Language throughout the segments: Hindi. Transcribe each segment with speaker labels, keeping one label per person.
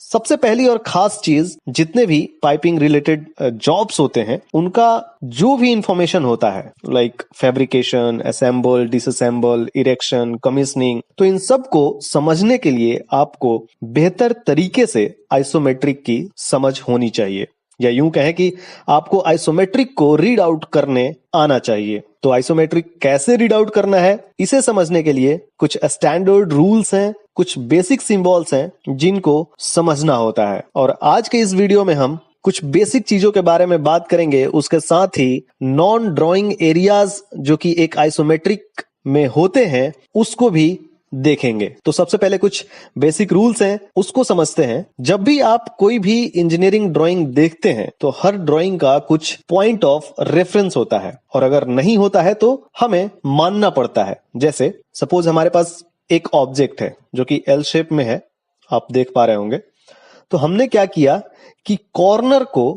Speaker 1: सबसे पहली और खास चीज, जितने भी पाइपिंग रिलेटेड जॉब्स होते हैं उनका जो भी इंफॉर्मेशन होता है like fabrication, assemble, disassemble, erection, commissioning, तो इन सब को समझने के लिए आपको बेहतर तरीके से आइसोमेट्रिक की समझ होनी चाहिए, या यूं कहें कि आपको आइसोमेट्रिक को रीड आउट करने आना चाहिए। तो आइसोमेट्रिक कैसे रीड आउट करना है, इसे समझने के लिए कुछ स्टैंडर्ड रूल्स हैं, कुछ बेसिक सिंबल्स हैं जिनको समझना होता है। और आज के इस वीडियो में हम कुछ बेसिक चीजों के बारे में बात करेंगे, उसके साथ ही नॉन ड्राइंग एरियाज जो कि एक आइसोमेट्रिक में होते हैं उसको भी देखेंगे। तो सबसे पहले कुछ बेसिक रूल्स हैं, उसको समझते हैं। जब भी आप कोई भी इंजीनियरिंग ड्राइंग देखते हैं तो हर ड्राइंग का कुछ पॉइंट ऑफ रेफरेंस होता है, और अगर नहीं होता है तो हमें मानना पड़ता है। जैसे सपोज हमारे पास एक ऑब्जेक्ट है जो कि एल शेप में है, आप देख पा रहे होंगे। तो हमने क्या किया कि कॉर्नर को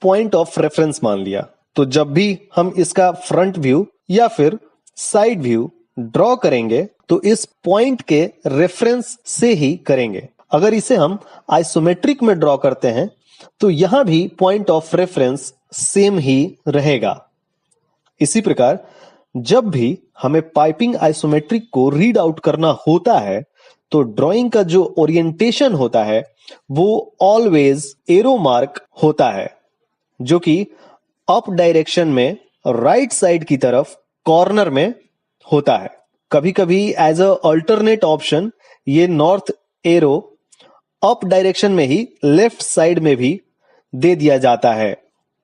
Speaker 1: पॉइंट ऑफ रेफरेंस मान लिया। तो जब भी हम इसका फ्रंट व्यू या फिर साइड व्यू ड्रॉ करेंगे तो इस पॉइंट के रेफरेंस से ही करेंगे। अगर इसे हम आइसोमेट्रिक में ड्रॉ करते हैं तो यहां भी पॉइंट ऑफ रेफरेंस सेम ही रहेगा। इसी प्रकार जब भी हमें पाइपिंग आइसोमेट्रिक को रीड आउट करना होता है तो ड्राइंग का जो ओरिएंटेशन होता है वो ऑलवेज एरो मार्क होता है, जो कि अप डायरेक्शन में राइट साइड की तरफ कॉर्नर में होता है। कभी कभी एज अ अल्टरनेट ऑप्शन ये नॉर्थ एरो अप डायरेक्शन में ही लेफ्ट साइड में भी दे दिया जाता है,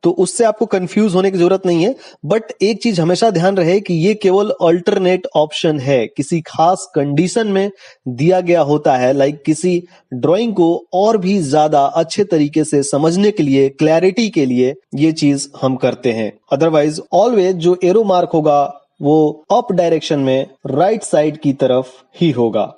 Speaker 1: तो उससे आपको कंफ्यूज होने की जरूरत नहीं है। बट एक चीज हमेशा ध्यान रहे कि ये केवल अल्टरनेट ऑप्शन है, किसी खास कंडीशन में दिया गया होता है, लाइक किसी ड्राइंग को और भी ज्यादा अच्छे तरीके से समझने के लिए, क्लैरिटी के लिए ये चीज हम करते हैं। अदरवाइज ऑलवेज जो एरो मार्क होगा वो अप डायरेक्शन में राइट साइड की तरफ ही होगा।